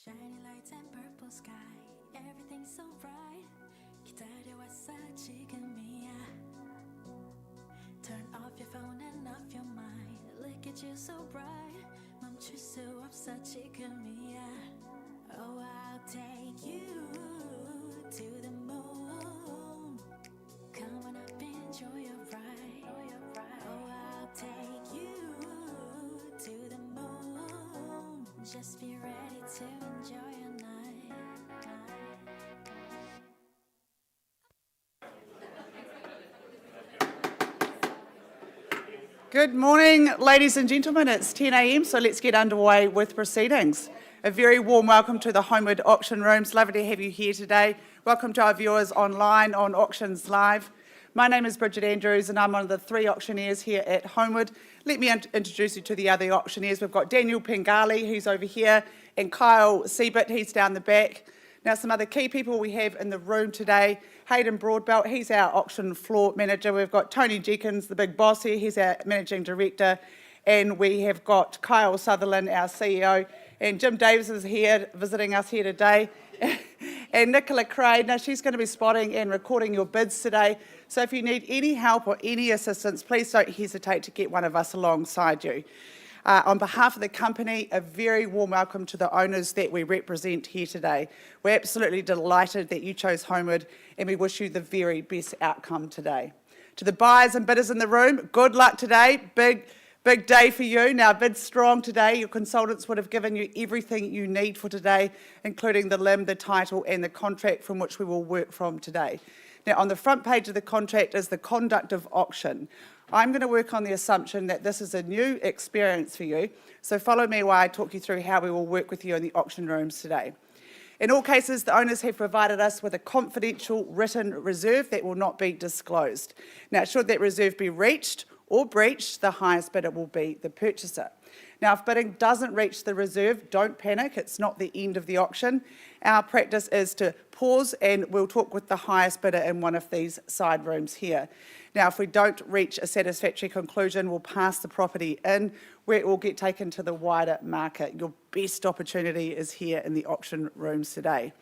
Shiny lights and purple sky, everything's so bright. 기다려왔어 지금이야. Turn off your phone and off your mind. Look at you so bright. 멈출 수 없어 지금이야. Oh, I'll take you to the moon. Come on up, enjoy your ride. Oh, I'll take you to the moon. Just be ready to enjoy your night. Good morning, ladies and gentlemen. It's 10 a.m, so let's get underway with proceedings. A very warm welcome to the Holmwood auction rooms. Lovely to have you here today. Welcome to our viewers online on Auctions Live. My name is Bridget Andrews and I'm one of the 3 auctioneers here at Holmwood. Let me introduce you to the other auctioneers. We've got Daniel Pengali, who's over here, and Kyle Seibert, he's down the back. Now, some other key people we have in the room today. Hayden Broadbelt, he's our auction floor manager. We've got Tony Jenkins, the big boss here, he's our managing director. And we have got Kyle Sutherland, our CEO. And Jim Davis is here, visiting us here today. And Nicola Craig, now she's going to be spotting and recording your bids today. So if you need any help or any assistance, please don't hesitate to get one of us alongside you. On behalf of the company, a very warm welcome to the owners that we represent here today. We're absolutely delighted that you chose Holmwood and we wish you the very best outcome today. To the buyers and bidders in the room, good luck today. Big day for you. Now, bid strong today. Your consultants would have given you everything you need for today, including the limb, the title and the contract from which we will work from today. Now, on the front page of the contract is the conduct of auction. I'm going to work on the assumption that this is a new experience for you, so follow me while I talk you through how we will work with you in the auction rooms today. In all cases, the owners have provided us with a confidential written reserve that will not be disclosed. Now, should that reserve be reached or breached, the highest bidder will be the purchaser. Now, if bidding doesn't reach the reserve, don't panic, it's not the end of the auction. Our practice is to pause and we'll talk with the highest bidder in one of these side rooms here. Now, if we don't reach a satisfactory conclusion, we'll pass the property in where it will get taken to the wider market. Your best opportunity is here in the auction rooms today.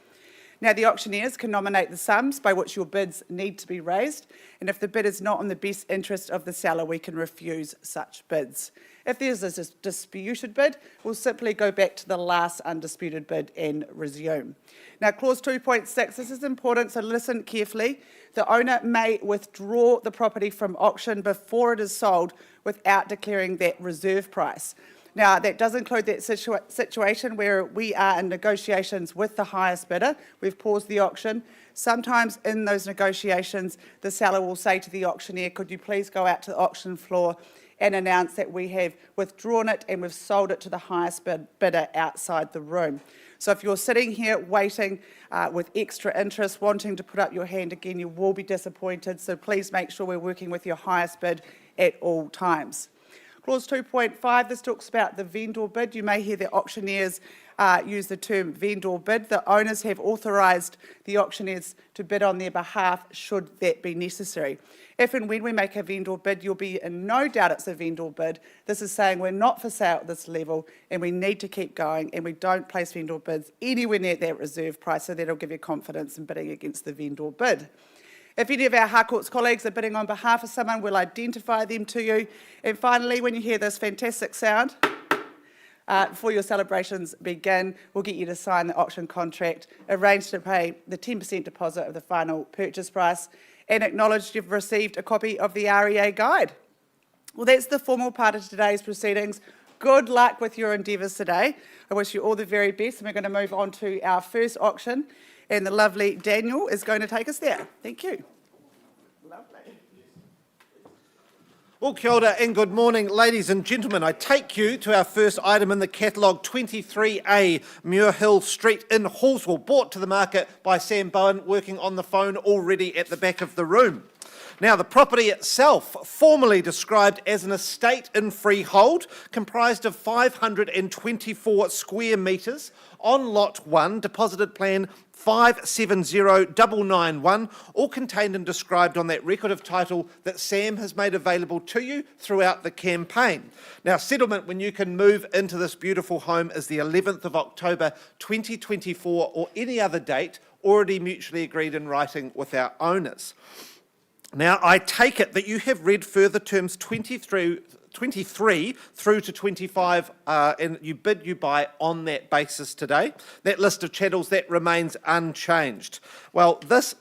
Now, the auctioneers can nominate the sums by which your bids need to be raised, and if the bid is not in the best interest of the seller, we can refuse such bids. If there's a disputed bid, we'll simply go back to the last undisputed bid and resume. Now, clause 2.6, this is important, so listen carefully. The owner may withdraw the property from auction before it is sold without declaring that reserve price. Now, that does include that situation where we are in negotiations with the highest bidder. We've paused the auction. Sometimes in those negotiations, the seller will say to the auctioneer, could you please go out to the auction floor and announce that we have withdrawn it and we've sold it to the highest bidder outside the room. So if you're sitting here waiting with extra interest, wanting to put up your hand again, you will be disappointed. So please make sure we're working with your highest bid at all times. Clause 2.5, this talks about the vendor bid. You may hear the auctioneers use the term vendor bid. The owners have authorised the auctioneers to bid on their behalf should that be necessary. If and when we make a vendor bid, you'll be in no doubt it's a vendor bid. This is saying we're not for sale at this level and we need to keep going and we don't place vendor bids anywhere near that reserve price, so that'll give you confidence in bidding against the vendor bid. If any of our Harcourts colleagues are bidding on behalf of someone, we'll identify them to you. And finally, when you hear this fantastic sound, before your celebrations begin, we'll get you to sign the auction contract, arrange to pay the 10% deposit of the final purchase price, and acknowledge you've received a copy of the REA guide. Well, that's the formal part of today's proceedings. Good luck with your endeavours today. I wish you all the very best, and we're going to move on to our first auction. And the lovely Daniel is going to take us there. Thank you. Lovely. Well, kia ora and good morning, ladies and gentlemen. I take you to our first item in the catalogue, 23A Muir Hill Street in Hallswell, brought to the market by Sam Bowen, working on the phone already at the back of the room. Now, the property itself, formally described as an estate in freehold, comprised of 524 square metres on Lot 1, deposited plan 570991, all contained and described on that record of title that Sam has made available to you throughout the campaign. Now, settlement when you can move into this beautiful home is the 11th of October 2024 or any other date already mutually agreed in writing with our owners. Now, I take it that you have read further terms 23 through to 25, and you buy on that basis today. That list of chattels, that remains unchanged. Well, this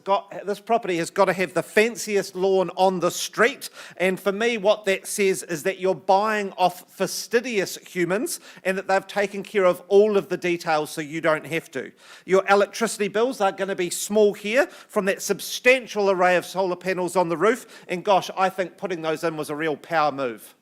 property has got to have the fanciest lawn on the street, and for me what that says is that you're buying off fastidious humans and that they've taken care of all of the details so you don't have to. Your electricity bills are going to be small here from that substantial array of solar panels on the roof, and gosh, I think putting those in was a real power move.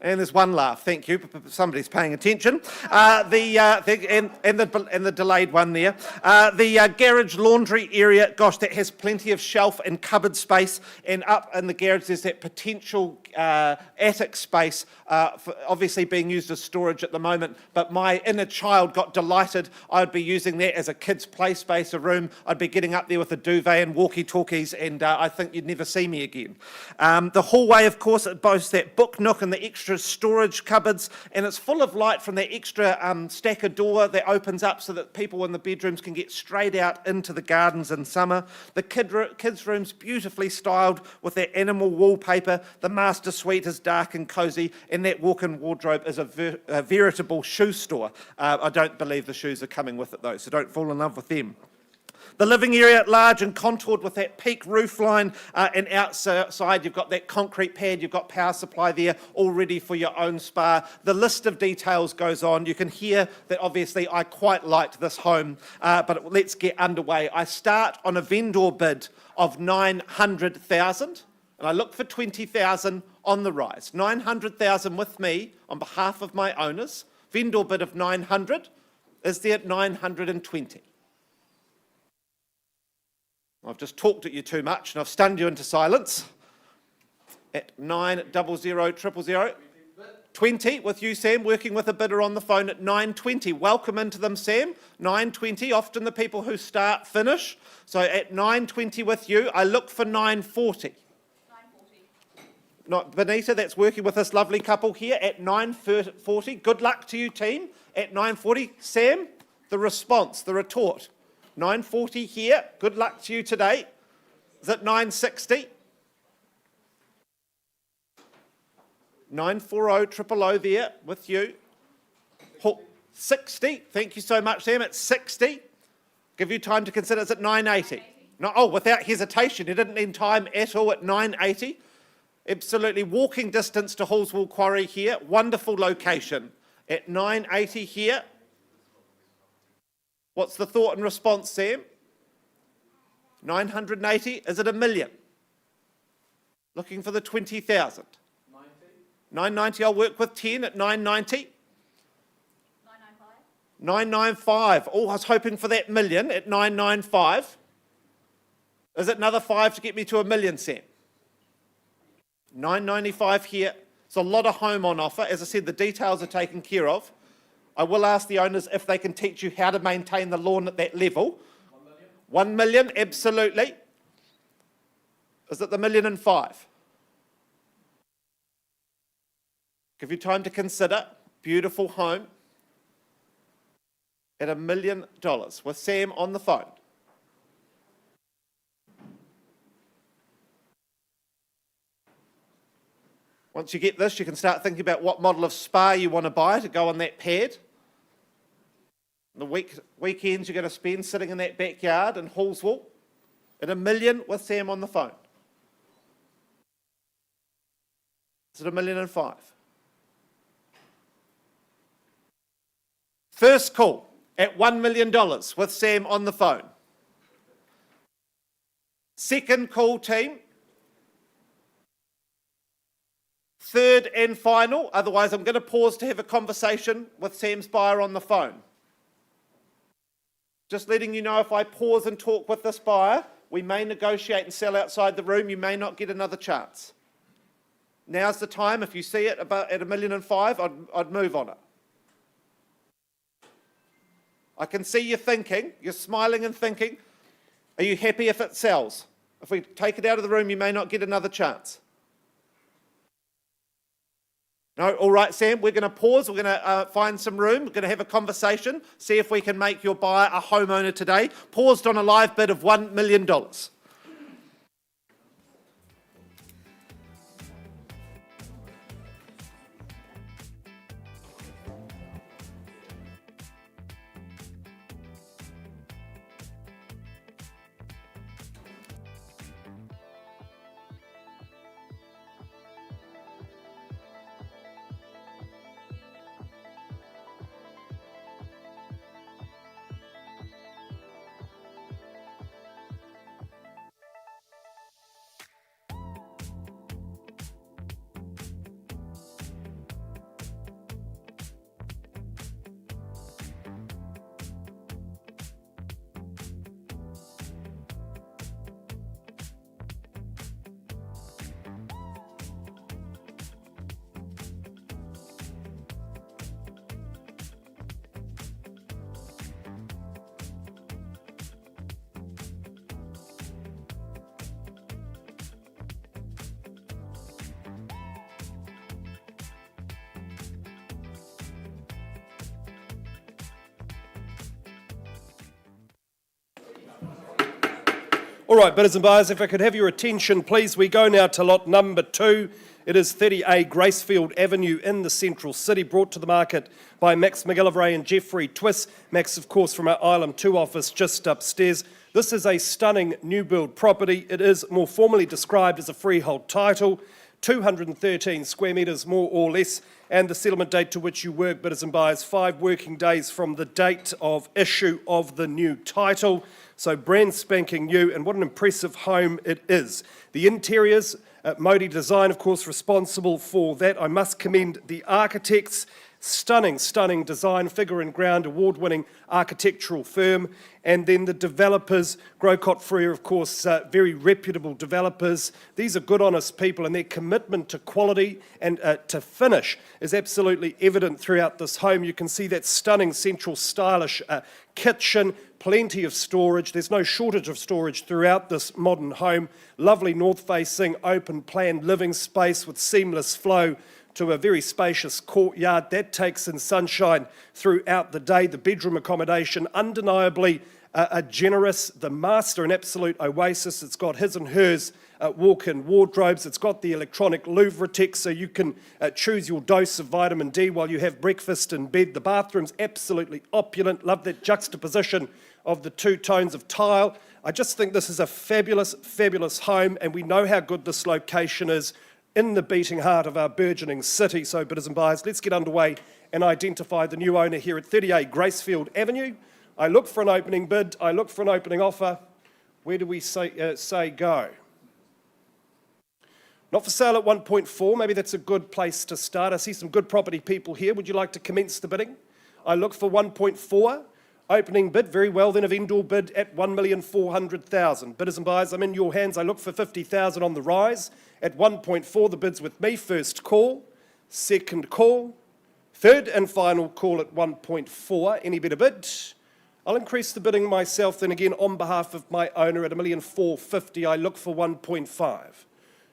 And there's one laugh, thank you, somebody's paying attention. And the delayed one there. The garage laundry area, gosh, that has plenty of shelf and cupboard space, and up in the garage there's that potential attic space, obviously being used as storage at the moment, but my inner child got delighted. I'd be using that as a kid's play space, a room. I'd be getting up there with a duvet and walkie-talkies, and I think you'd never see me again. The hallway, of course, it boasts that book nook and the extra storage cupboards, and it's full of light from that extra stacker door that opens up so that people in the bedrooms can get straight out into the gardens in summer. The kids' room's beautifully styled with that animal wallpaper. The master suite is dark and cosy, and that walk-in wardrobe is a veritable shoe store. I don't believe the shoes are coming with it though, so don't fall in love with them. The living area at large and contoured with that peak roof line, and outside you've got that concrete pad, you've got power supply there, all ready for your own spa. The list of details goes on. You can hear that obviously I quite liked this home, but let's get underway. I start on a vendor bid of 900,000, and I look for 20,000 on the rise. 900,000 with me on behalf of my owners. Vendor bid of 900 is there at 920. I've just talked at you too much and I've stunned you into silence. At 900,000. 20 with you, Sam, working with a bidder on the phone at 920. Welcome into them, Sam. 920, often the people who start finish. So at 920 with you, I look for 940. 940. Not Benita, that's working with this lovely couple here at 940. Good luck to you, team. At 940, Sam, the response, the retort. 940 here, good luck to you today. Is it 960? 940 000 there with you. 60, thank you so much, Sam. It's 60. Give you time to consider. Is it 980? No, oh, without hesitation. You didn't need time at all at 980. Absolutely walking distance to Holmwood Quarry here. Wonderful location. At 980 here. What's the thought and response, Sam? 980, is it $1 million? Looking for the 20,000. 990, I'll work with 10 at 990. 995. Oh, I was hoping for that $1 million at 995. Is it another 5 to get me to $1 million, Sam? 995 here. It's a lot of home on offer. As I said, the details are taken care of. I will ask the owners if they can teach you how to maintain the lawn at that level. 1 million. 1 million, absolutely. Is it the 1,000,005? Give you time to consider. Beautiful home at $1 million with Sam on the phone. Once you get this, you can start thinking about what model of spa you want to buy to go on that pad. The weekends you're going to spend sitting in that backyard in Holmwood at $1 million with Sam on the phone. Is it $1,000,005? First call at $1 million with Sam on the phone. Second call, team. Third and final, otherwise I'm going to pause to have a conversation with Sam's buyer on the phone. Just letting you know, if I pause and talk with this buyer, We may negotiate and sell outside the room. You may not get another chance. Now's the time. If you see it about at $1,500,000, I'd move on it. I can see you thinking, you're smiling and thinking, are you happy if it sells? If we take it out of the room, you may not get another chance. No, all right, Sam, we're going to pause. We're going to find some room. We're going to have a conversation, see if we can make your buyer a homeowner today. Paused on a live bid of $1 million. All right, bidders and buyers, if I could have your attention, please. We go now to lot number 2. It is 30A Gracefield Avenue in the central city, brought to the market by Max McGillivray and Jeffrey Twiss. Max, of course, from our Island 2 office just upstairs. This is a stunning new build property. It is more formally described as a freehold title, 213 square metres more or less, and the settlement date to which you work, bidders and buyers, 5 working days from the date of issue of the new title. So brand spanking new, and what an impressive home it is. The interiors, Modi Design, of course, responsible for that. I must commend the architects. Stunning, stunning design, figure and ground, award-winning architectural firm. And then the developers, Grocott Freer, of course, very reputable developers. These are good, honest people, and their commitment to quality and to finish is absolutely evident throughout this home. You can see that stunning, central, stylish kitchen, plenty of storage. There's no shortage of storage throughout this modern home. Lovely north-facing, open-plan living space with seamless flow to a very spacious courtyard that takes in sunshine throughout the day. The bedroom accommodation, undeniably generous. The master, an absolute oasis. It's got his and hers walk-in wardrobes. It's got the electronic Louvre-Tech, so you can choose your dose of vitamin D while you have breakfast in bed. The bathroom's absolutely opulent. Love that juxtaposition of the 2 tones of tile. I just think this is a fabulous, fabulous home, and we know how good this location is in the beating heart of our burgeoning city. So, bidders and buyers, let's get underway and identify the new owner here at 38 Gracefield Avenue. I look for an opening bid. I look for an opening offer. Where do we say go? Not for sale at 1.4. Maybe that's a good place to start. I see some good property people here. Would you like to commence the bidding? I look for 1.4. Opening bid, very well then, a vendor bid at 1,400,000. Bidders and buyers, I'm in your hands. I look for 50,000 on the rise. At 1.4, the bid's with me. First call, second call, third and final call at 1.4. Any better bid? I'll increase the bidding myself then again on behalf of my owner at 1,450,000. I look for 1.5.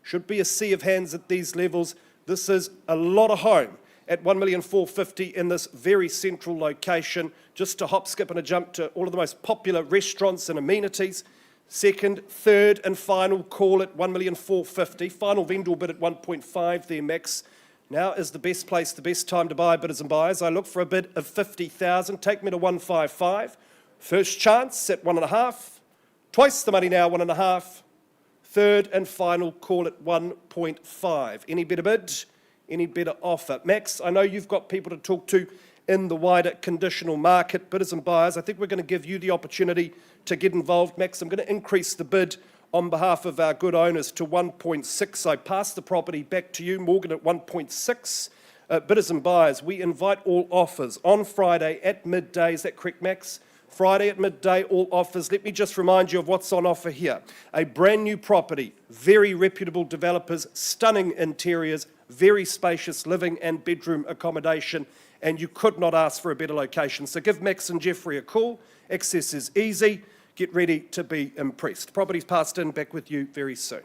Should be a sea of hands at these levels. This is a lot of home at 1,450,000 in this very central location, just a hop, skip and a jump to all of the most popular restaurants and amenities. Second, third and final call at 1,450,000. Final vendor bid at 1.5 there, Max. Now is the best place, the best time to buy, bidders and buyers. I look for a bid of 50,000. Take me to 155. First chance at 1.5. Twice the money now, 1.5. Third and final call at 1.5. Any better bid? Any better offer? Max, I know you've got people to talk to in the wider conditional market. Bidders and buyers, I think we're going to give you the opportunity to get involved. Max, I'm going to increase the bid on behalf of our good owners to 1.6. I pass the property back to you, Morgan, at 1.6. Bidders and buyers, we invite all offers on Friday at midday. Is that correct, Max? Friday at midday, all offers. Let me just remind you of what's on offer here. A brand new property, very reputable developers, stunning interiors, very spacious living and bedroom accommodation, and you could not ask for a better location. So give Max and Jeffrey a call. Access is easy. Get ready to be impressed. Property's passed in, back with you very soon.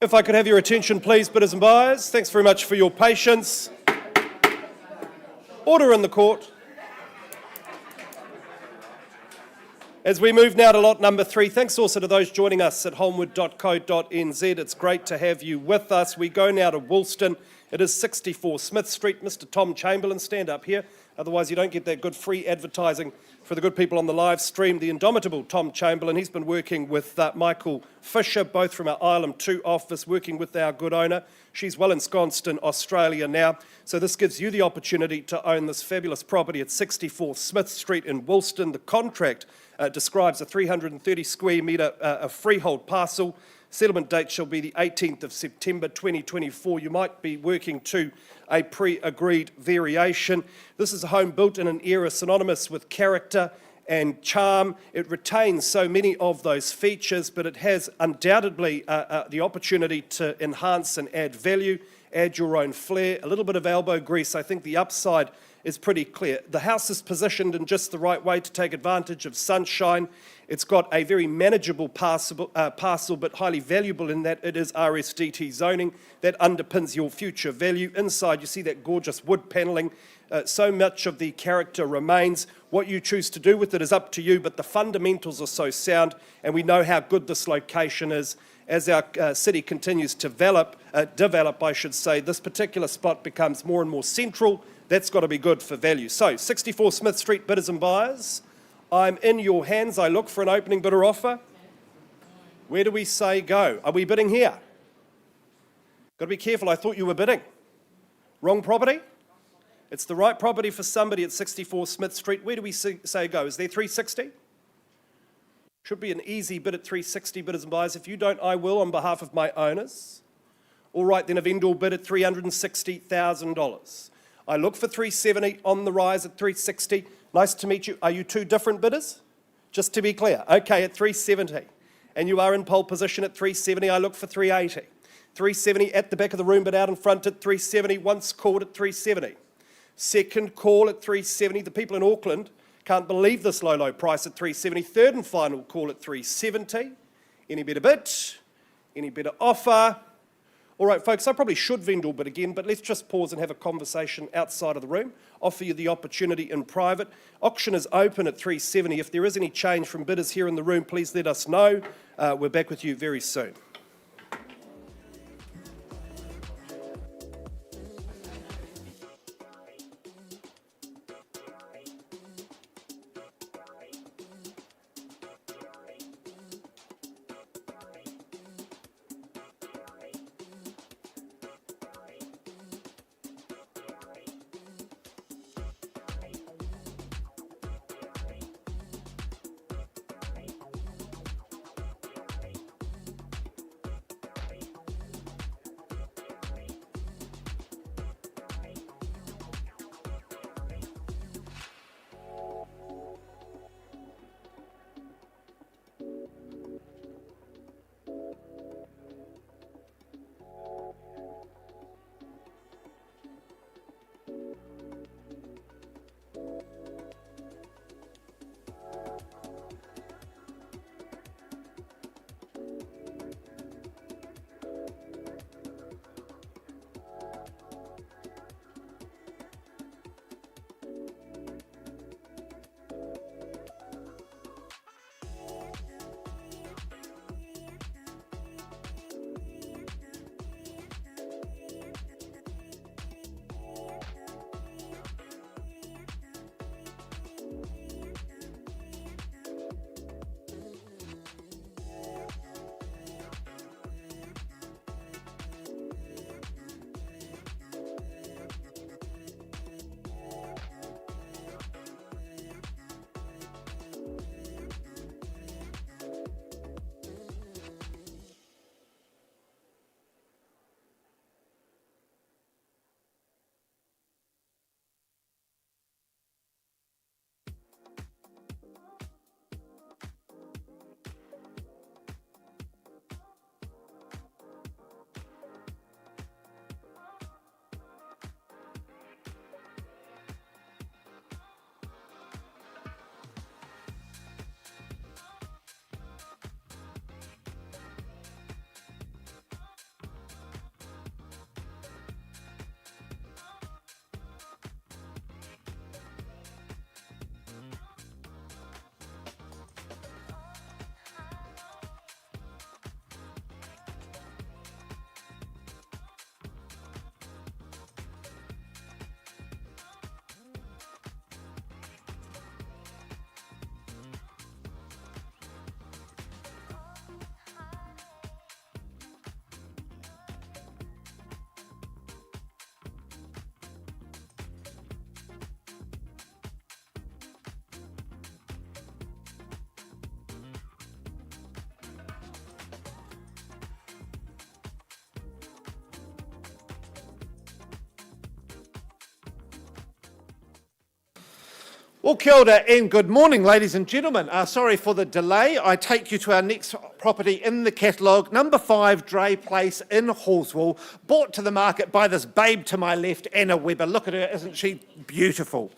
If I could have your attention, please, bidders and buyers. Thanks very much for your patience. Order in the court. As we move now to lot number 3, thanks also to those joining us at holmwood.co.nz. It's great to have you with us. We go now to Woolston. It is 64 Smith Street. Mr. Tom Chamberlain, stand up here. Otherwise, you don't get that good free advertising for the good people on the live stream. The indomitable Tom Chamberlain, he's been working with Michael Fisher, both from our Ireland 2 office, working with our good owner. She's well ensconced in Australia now. So this gives you the opportunity to own this fabulous property at 64 Smith Street in Woolston. The contract describes a 330 square metre a freehold parcel. Settlement date shall be the 18th of September 2024. You might be working to a pre-agreed variation. This is a home built in an era synonymous with character and charm. It retains so many of those features, but it has undoubtedly the opportunity to enhance and add value, add your own flair, a little bit of elbow grease. I think the upside is pretty clear. The house is positioned in just the right way to take advantage of sunshine. It's got a very manageable parcel, but highly valuable in that it is RSDT zoning. That underpins your future value. Inside, you see that gorgeous wood panelling. So much of the character remains. What you choose to do with it is up to you, but the fundamentals are so sound, and we know how good this location is. As our city continues to develop, this particular spot becomes more and more central. That's got to be good for value. So, 64 Smith Street, bidders and buyers. I'm in your hands. I look for an opening bidder offer. Where do we say go? Are we bidding here? Got to be careful. I thought you were bidding. Wrong property? It's the right property for somebody at 64 Smith Street. Where do we say go? Is there 360? Should be an easy bid at 360, bidders and buyers. If you don't, I will on behalf of my owners. All right, then a vendor bid at $360,000. I look for 370, on the rise at 360. Nice to meet you. Are you two different bidders? Just to be clear. Okay, at 370. And you are in pole position at 370. I look for 380. 370 at the back of the room, but out in front at 370. Once called at 370. Second call at 370. The people in Auckland can't believe this low price at 370. Third and final call at 370. Any better bid? Any better offer? All right, folks, I probably should vendor bid again, but let's just pause and have a conversation outside of the room. Offer you the opportunity in private. Auction is open at 370. If there is any change from bidders here in the room, please let us know. We're back with you very soon. Well, kia ora and good morning, ladies and gentlemen. Sorry for the delay. I take you to our next property in the catalogue, number 5 Dray Place in Holmwood, brought to the market by this babe to my left, Anna Webber. Look at her, isn't she beautiful?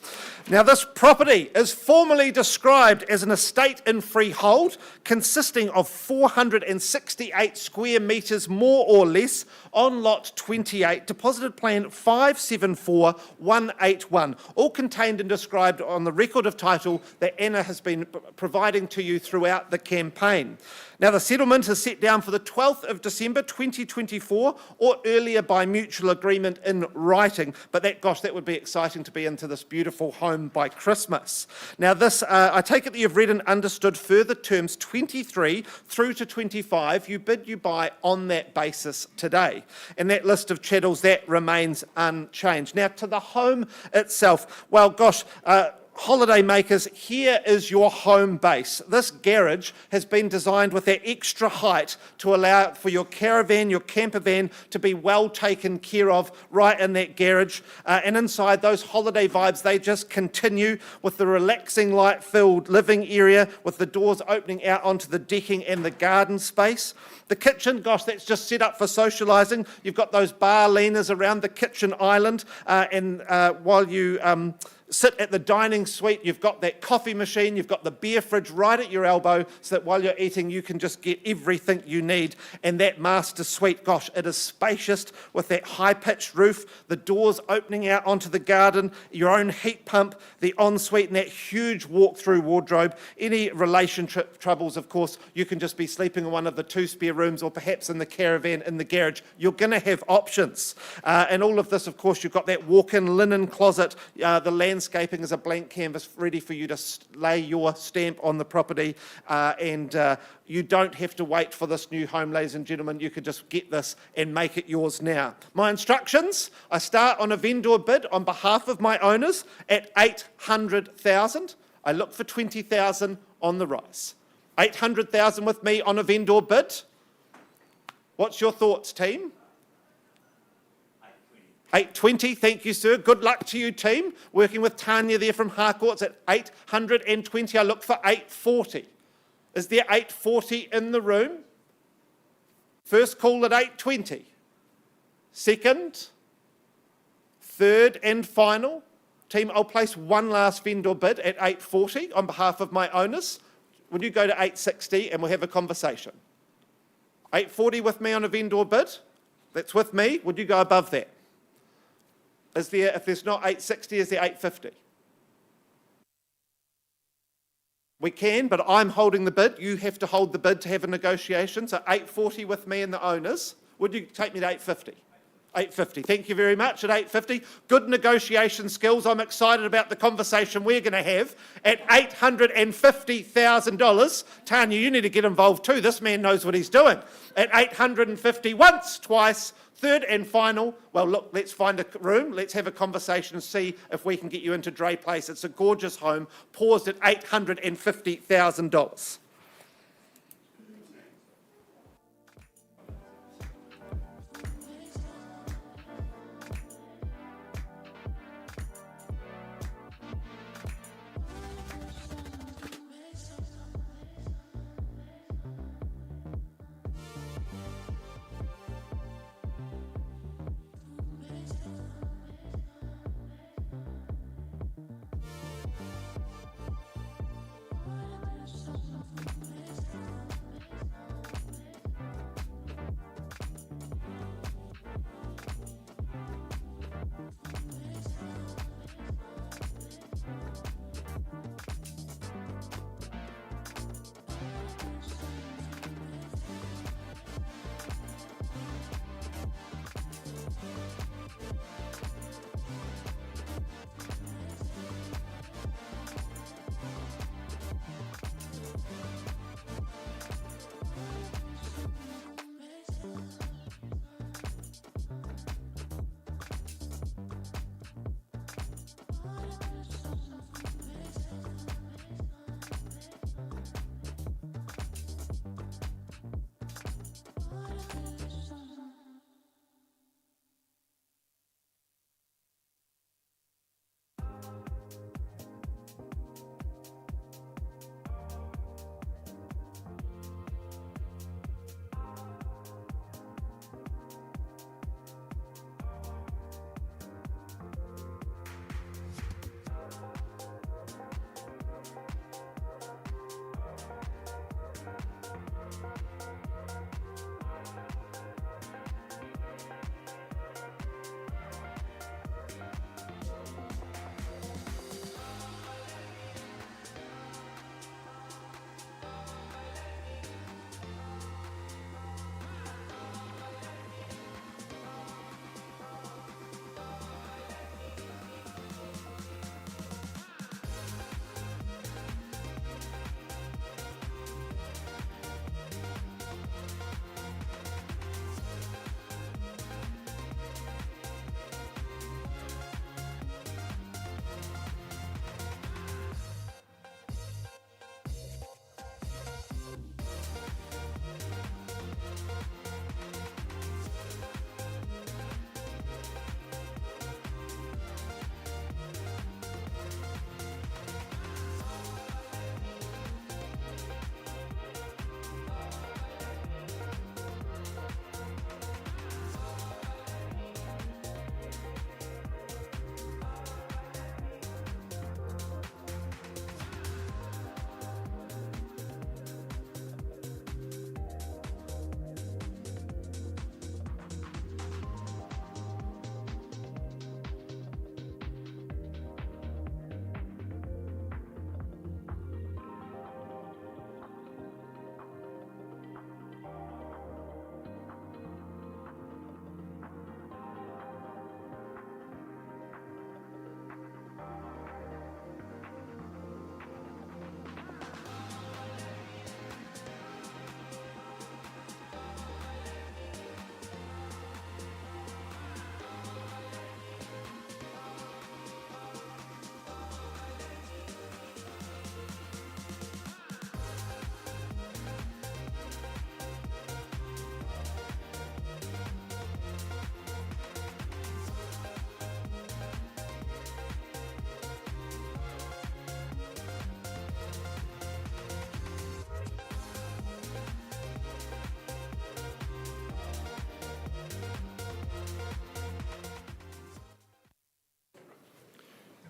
Now, this property is formally described as an estate in freehold, consisting of 468 square metres, more or less, on lot 28, deposited plan 574181, all contained and described on the record of title that Anna has been providing to you throughout the campaign. Now, the settlement is set down for the 12th of December 2024 or earlier by mutual agreement in writing. But that would be exciting to be into this beautiful home by Christmas. Now, this, I take it that you've read and understood further terms 23 through to 25. You bid, you buy on that basis today. And that list of chattels, that remains unchanged. Now, to the home itself, well, gosh, holiday makers, here is your home base. This garage has been designed with that extra height to allow for your caravan, your camper van to be well taken care of right in that garage. And inside, those holiday vibes, they just continue with the relaxing light-filled living area with the doors opening out onto the decking and the garden space. The kitchen, gosh, that's just set up for socialising. You've got those bar leaners around the kitchen island, and while you sit at the dining suite, you've got that coffee machine, you've got the beer fridge right at your elbow, so that while you're eating, you can just get everything you need. And that master suite, gosh, it is spacious with that high-pitched roof, the doors opening out onto the garden, your own heat pump, the ensuite, and that huge walk-through wardrobe. Any relationship troubles, of course, you can just be sleeping in one of the 2 spare rooms or perhaps in the caravan in the garage. You're going to have options. And all of this, of course, you've got that walk-in linen closet, the landscaping is a blank canvas ready for you to lay your stamp on the property, and you don't have to wait for this new home, ladies and gentlemen. You could just get this and make it yours now. My instructions: I start on a vendor bid on behalf of my owners at 800,000. I look for 20,000 on the rise. 800,000 with me on a vendor bid. What's your thoughts, team? 820, thank you, sir. Good luck to you, team. Working with Tanya there from Harcourts at 820. I look for 840. Is there 840 in the room? First call at 820. Second, third and final. Team, I'll place one last vendor bid at 840 on behalf of my owners. Will you go to 860 and we'll have a conversation? 840 with me on a vendor bid? That's with me. Would you go above that? Is there, if there's not 860, is there 850? We can, but I'm holding the bid. You have to hold the bid to have a negotiation. So 840 with me and the owners. Would you take me to 850? 850. Thank you very much. At 850, good negotiation skills. I'm excited about the conversation we're going to have. At $850,000, Tanya, you need to get involved too. This man knows what he's doing. At 850, once, twice, third and final. Well, look, let's find a room. Let's have a conversation and see if we can get you into Dray Place. It's a gorgeous home, paused at $850,000.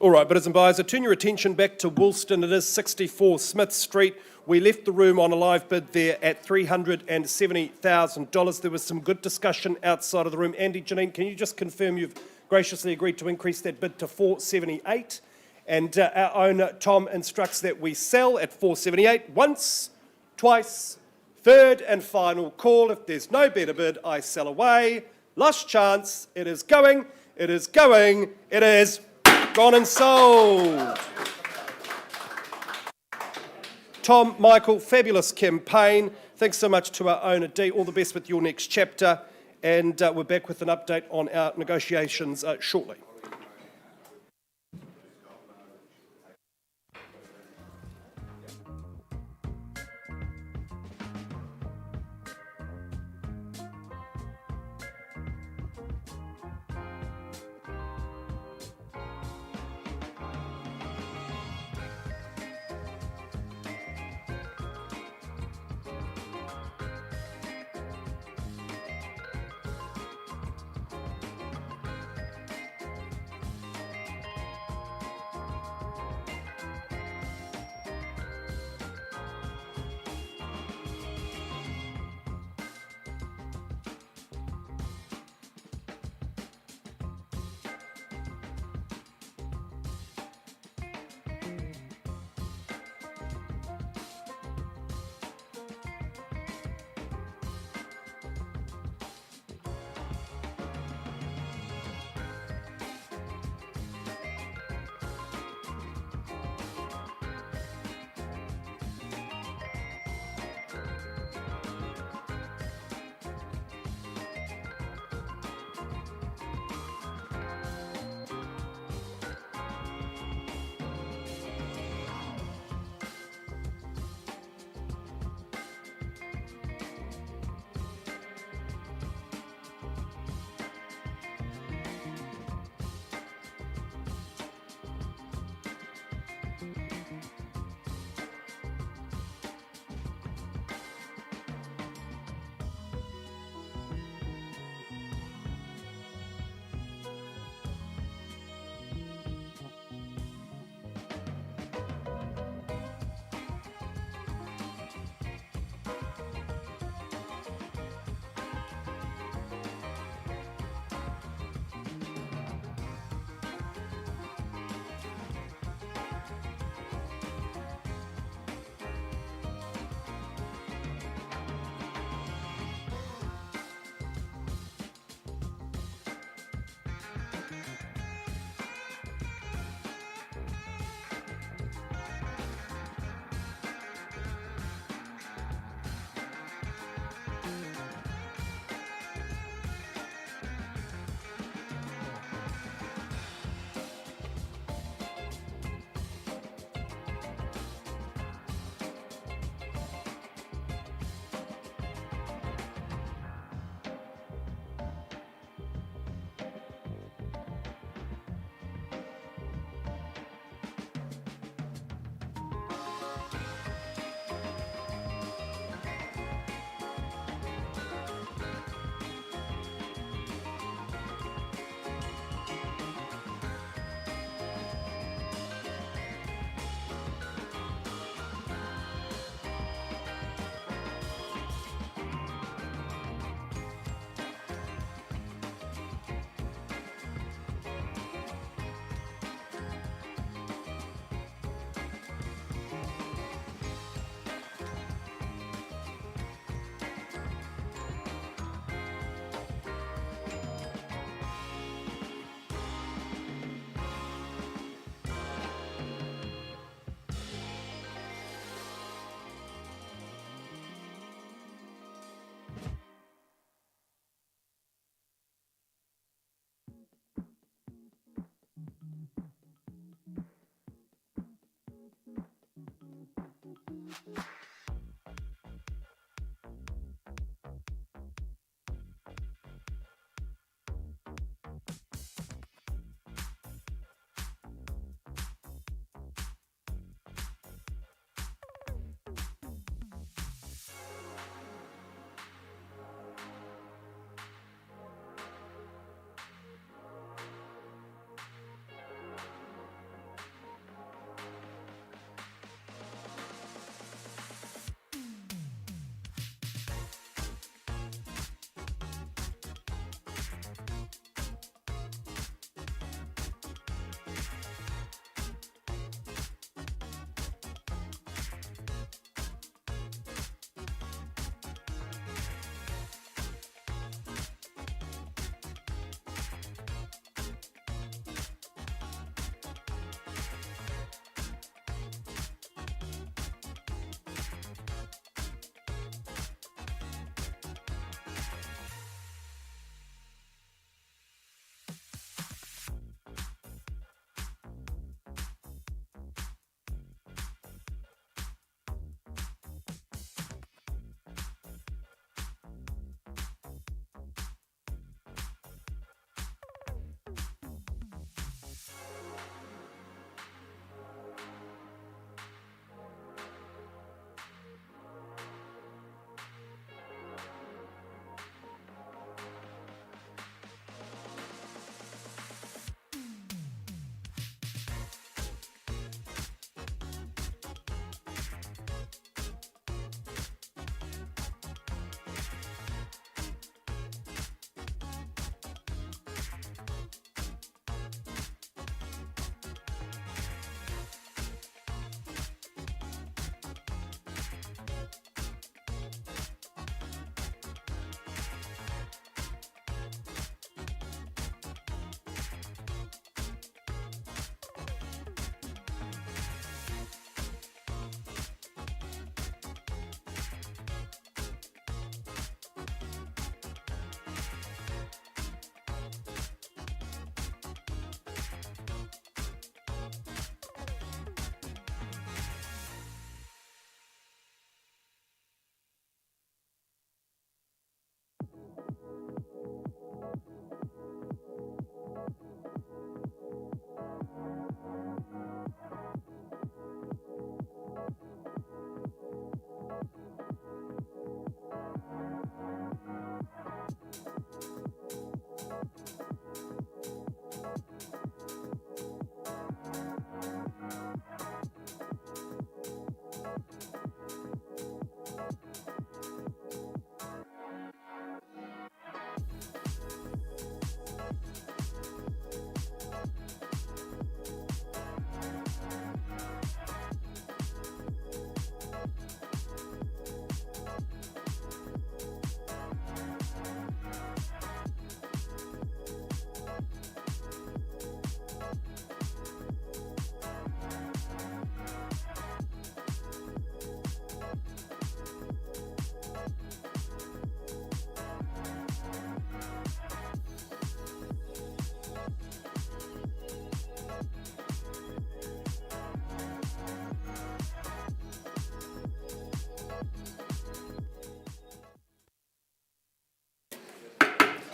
All right, bidders and buyers, I turn your attention back to Woolston. It is 64 Smith Street. We left the room on a live bid there at $370,000. There was some good discussion outside of the room. Andy, Janine, can you just confirm you've graciously agreed to increase that bid to $478? And our owner, Tom, instructs that we sell at $478 once, twice, third and final call. If there's no better bid, I sell away. Last chance. It is going. It is going. It is gone and sold. Tom, Michael, fabulous campaign. Thanks so much to our owner, Dee. All the best with your next chapter. And we're back with an update on our negotiations shortly.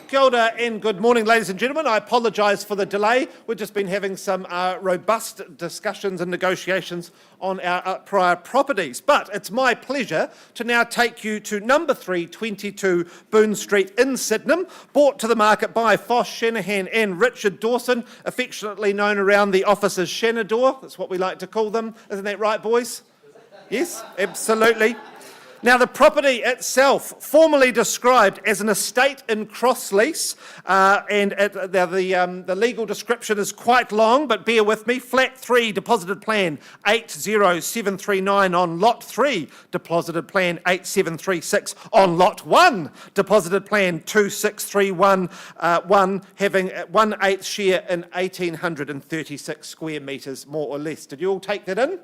Kia ora and good morning, ladies and gentlemen. I apologise for the delay. We've just been having some robust discussions and negotiations on our prior properties. But it's my pleasure to now take you to number 322 Boone Street in Sydenham, brought to the market by Foss, Shanahan and Richard Dawson, affectionately known around the office as Shanador. That's what we like to call them. Isn't that right, boys? Yes, absolutely. Now, the property itself, formally described as an estate in cross-lease, the legal description is quite long, but bear with me. Flat 3, deposited plan 80739 on Lot 3, deposited plan 8736 on Lot 1, deposited plan 2631, having 1/8 share in 1,836 square metres, more or less. Did you all take that in?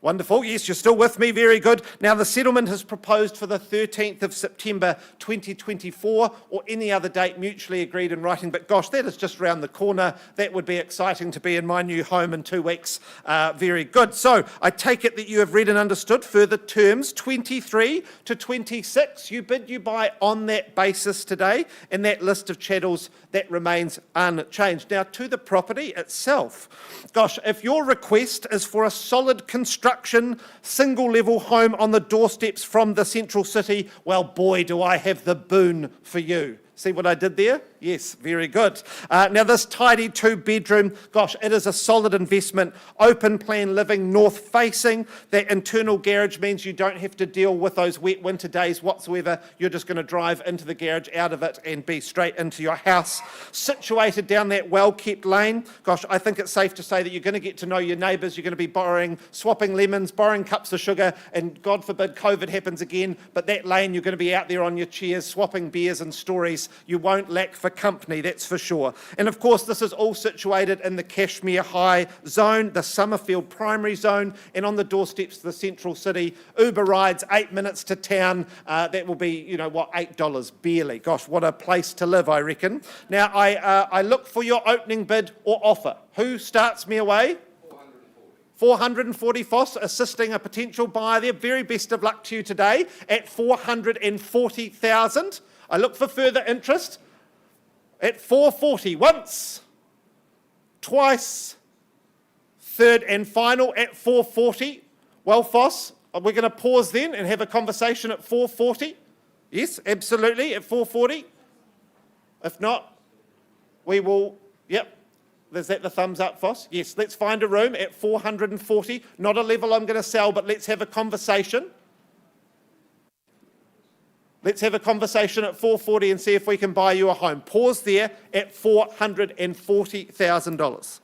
Wonderful. Yes, you're still with me. Very good. Now, the settlement is proposed for the 13th of September 2024 or any other date mutually agreed in writing. But gosh, that is just around the corner. That would be exciting to be in my new home in 2 weeks. Very good. So I take it that you have read and understood further terms 23 to 26. You bid, you buy on that basis today, and that list of chattels that remains unchanged. Now, to the property itself. Gosh, if your request is for a solid construction, single-level home on the doorsteps from the central city, well, boy, do I have the boon for you. See what I did there? Yes, very good. Now, this tidy 2-bedroom, gosh, it is a solid investment. Open plan living, north facing. That internal garage means you don't have to deal with those wet winter days whatsoever. You're just going to drive into the garage, out of it, and be straight into your house. Situated down that well-kept lane, gosh, I think it's safe to say that you're going to get to know your neighbours. You're going to be swapping lemons, borrowing cups of sugar, and God forbid COVID happens again. But that lane, you're going to be out there on your chairs, swapping beers and stories. You won't lack for company, that's for sure. And of course, this is all situated in the Cashmere High zone, the Summerfield primary zone, and on the doorsteps of the central city. Uber rides 8 minutes to town. That will be, $8 barely. Gosh, what a place to live, I reckon. Now, I look for your opening bid or offer. Who starts me away? 440 Foss, assisting a potential buyer there. Very best of luck to you today at 440,000. I look for further interest at 440 once, twice, third and final at 440. Well, Foss, we're going to pause then and have a conversation at 440. Yes, absolutely, at 440. If not, we will, yep. Is that the thumbs up, Foss? Yes, let's find a room at 440. Not a level I'm going to sell, but let's have a conversation. Let's have a conversation at 440 and see if we can buy you a home. Pause there at $440,000.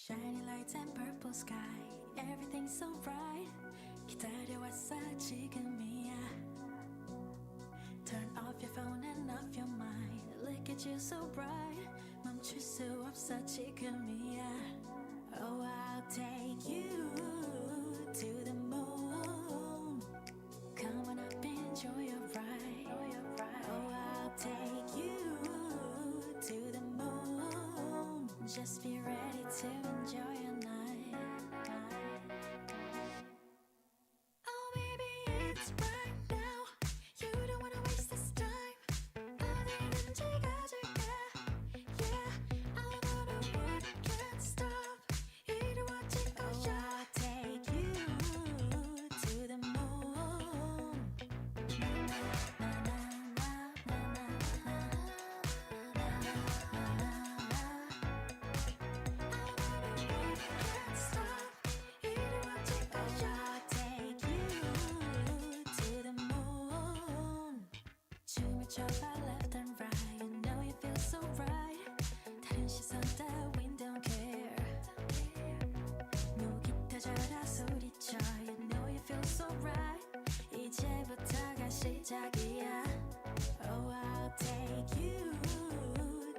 Shiny lights and purple sky, everything's so bright. 기다려왔어 지금이야. Turn off your phone and off your mind. Look at you so bright. 멈출 수 없어 지금이야. Oh, I'll take you to the moon. Come on up, enjoy your ride. Oh, I'll take you to the moon. Just be ready to enjoy your night. Oh, baby, it's right now. You don't wanna waste this time. 어디든지 가줄게. Yeah, I know the world can't stop. 이루어질 거야. I'll take you to the moon. 춤을 춰봐 left and right. You know you feel so right. 다른 시선 따윈 don't care. 목이 터져라 소리쳐. You know you feel so right. 이제부터가 시작이야. Oh, I'll take you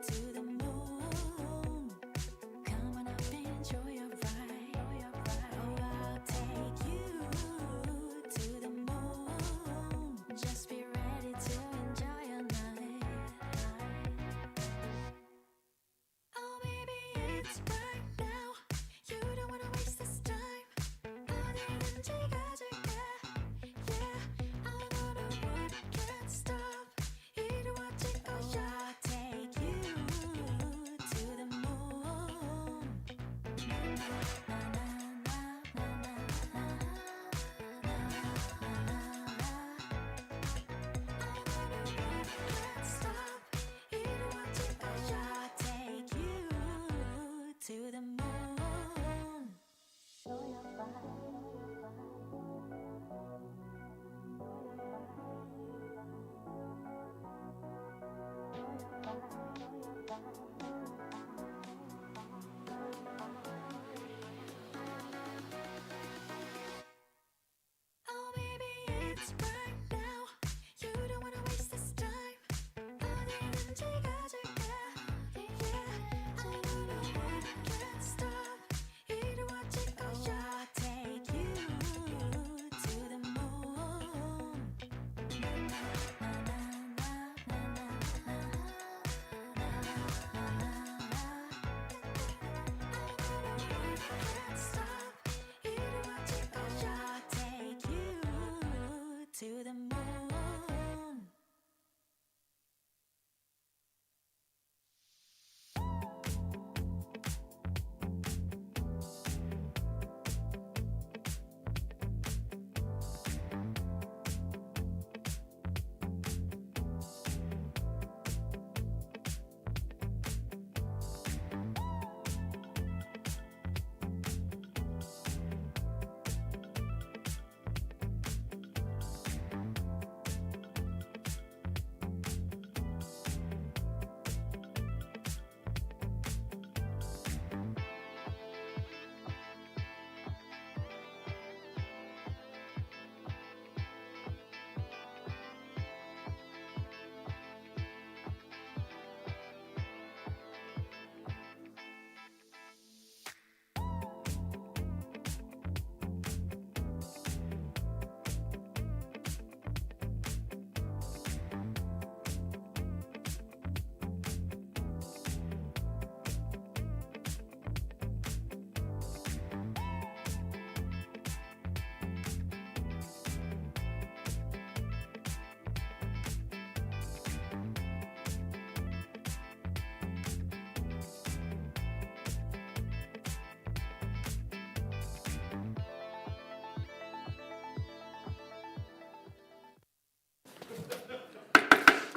to the moon. Come on up and enjoy your ride. Oh, I'll take you to the moon. Just be ready to enjoy your night. Oh, baby, it's right now. You don't wanna waste this time. 어디든지 가줄게. Yeah, I know the world can't stop. 이루어질 거야. I'll take you to the moon. Can't stop. 이루어질 거야. I'll take you to the moon. Show your body.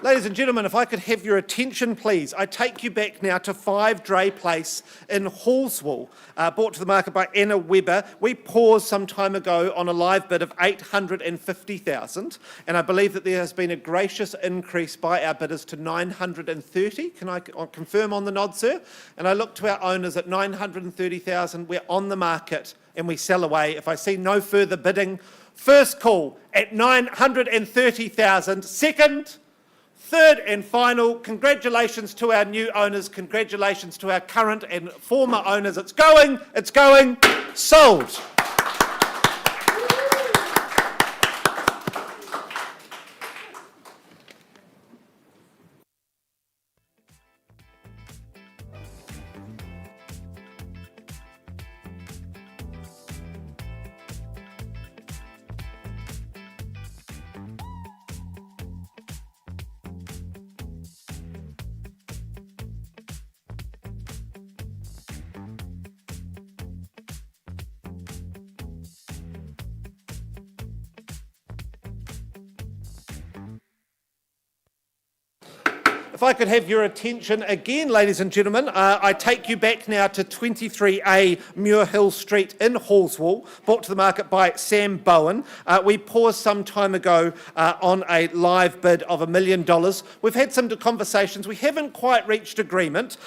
Ladies and gentlemen, if I could have your attention, please. I take you back now to 5 Dray Place in Holmwood, brought to the market by Anna Webber. We paused some time ago on a live bid of $850,000, and I believe that there has been a gracious increase by our bidders to $930,000. Can I confirm on the nod, sir? And I look to our owners at $930,000. We're on the market and we sell away. If I see no further bidding, first call at $930,000. Second, third and final, congratulations to our new owners, congratulations to our current and former owners. It's going, sold. If I could have your attention again, ladies and gentlemen, I take you back now to 23A Muir Hill Street in Holmwood, brought to the market by Sam Bowen. We paused some time ago on a live bid of $1 million. We've had some conversations. We haven't quite reached agreement,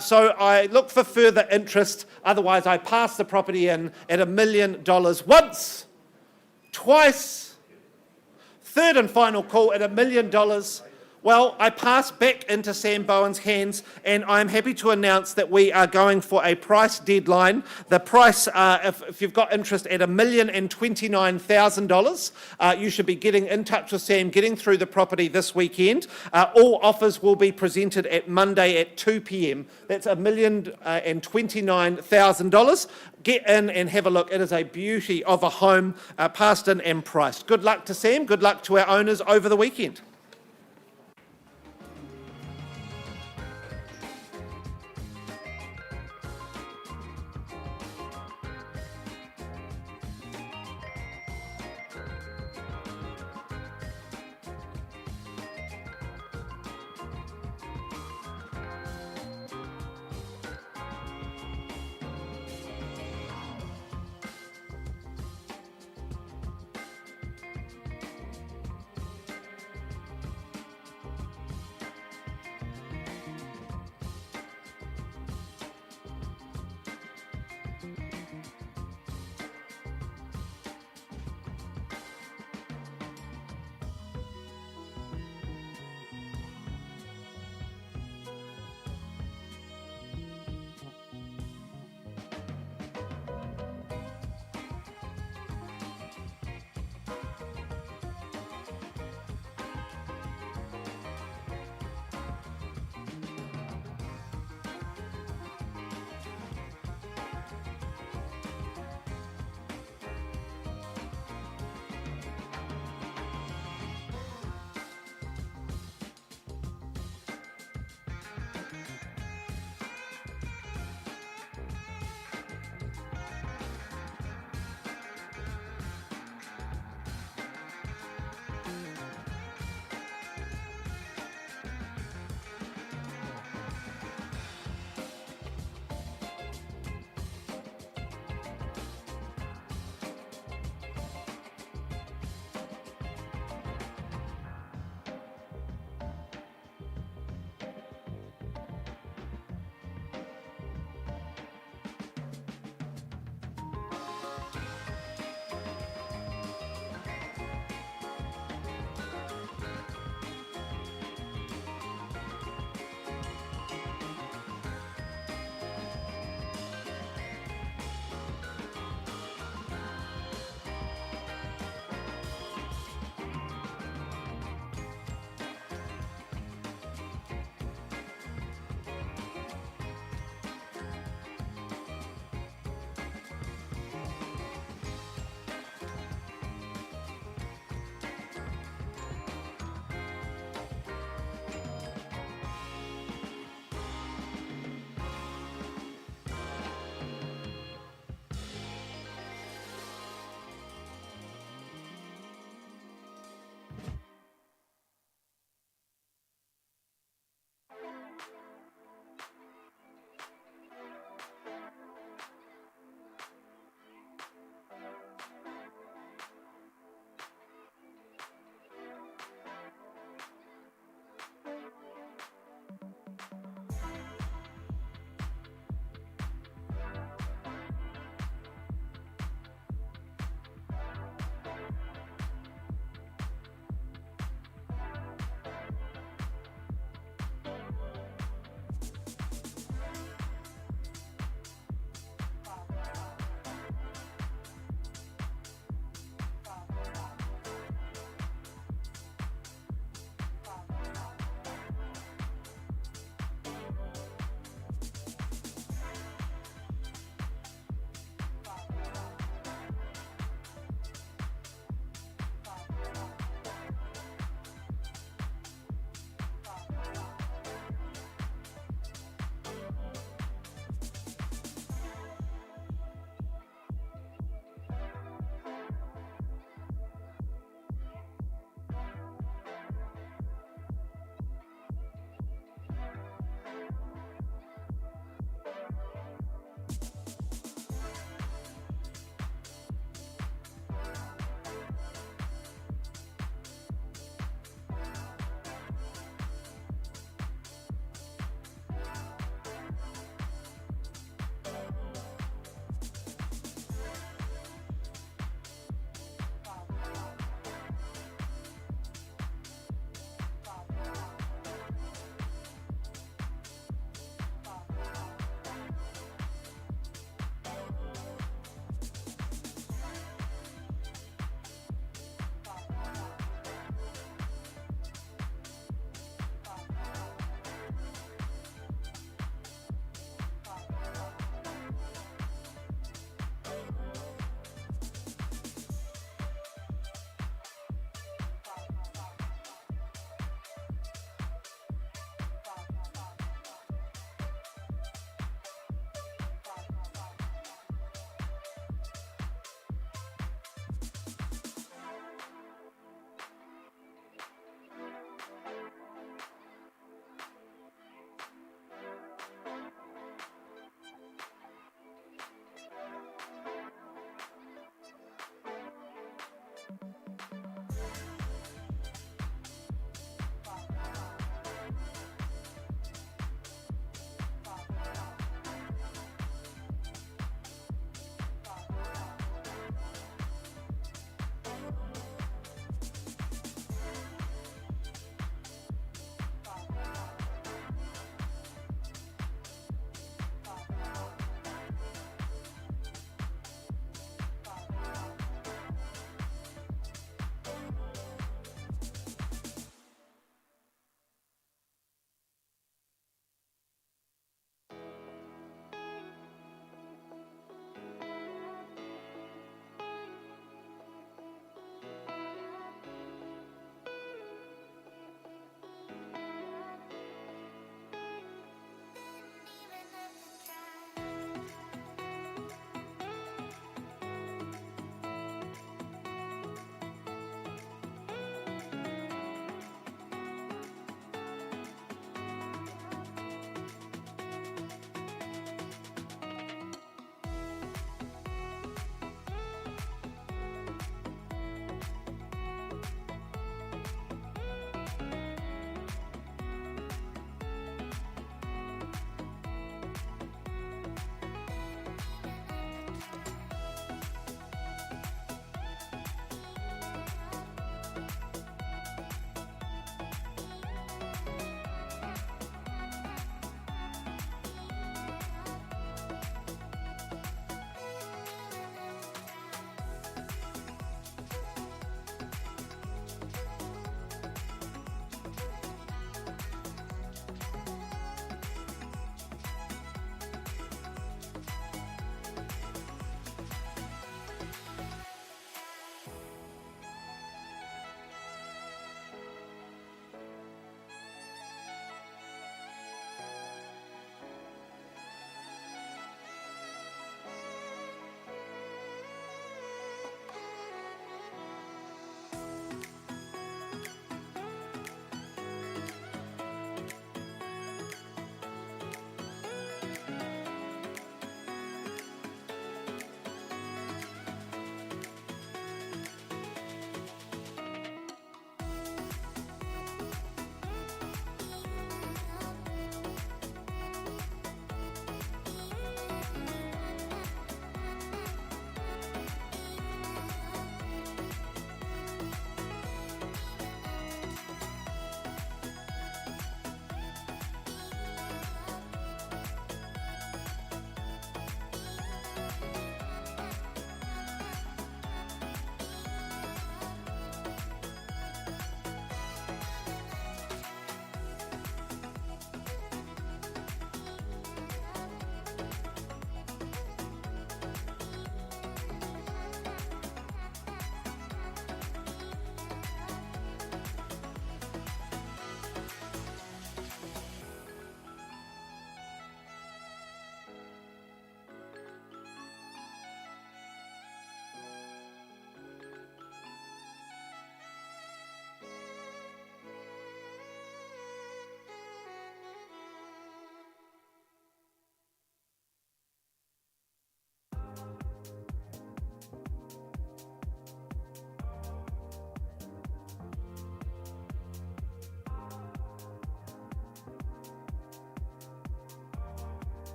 so I look for further interest. Otherwise, I pass the property in at $1 million once, twice, third and final call at $1 million. Well, I pass back into Sam Bowen's hands, and I'm happy to announce that we are going for a price deadline. The price, if you've got interest, at $1,029,000. You should be getting in touch with Sam, getting through the property this weekend. All offers will be presented at Monday at 2 p.m. That's $1,029,000. Get in and have a look. It is a beauty of a home, passed in and priced. Good luck to Sam. Good luck to our owners over the weekend.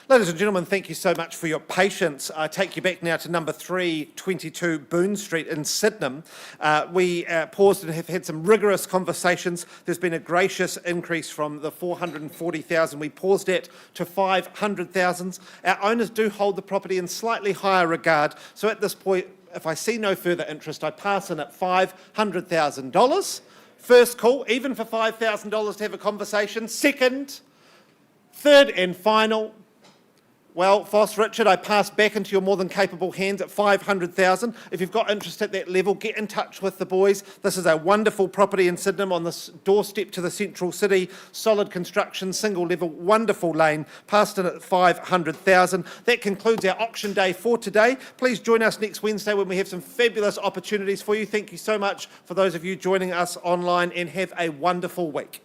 Ladies and gentlemen, thank you so much for your patience. I take you back now to number 322 Boone Street in Sydenham. We paused and have had some rigorous conversations. There's been a gracious increase from the 440,000 we paused at to 500,000. Our owners do hold the property in slightly higher regard. So at this point, if I see no further interest, I pass in at $500,000. First call, even for $5,000 to have a conversation. Second, third and final. Well, Foss, Richard, I pass back into your more than capable hands at $500,000. If you've got interest at that level, get in touch with the boys. This is a wonderful property in Sydenham on the doorstep to the central city. Solid construction, single level, wonderful lane. Passed in at $500,000. That concludes our auction day for today. Please join us next Wednesday when we have some fabulous opportunities for you. Thank you so much for those of you joining us online, and have a wonderful week.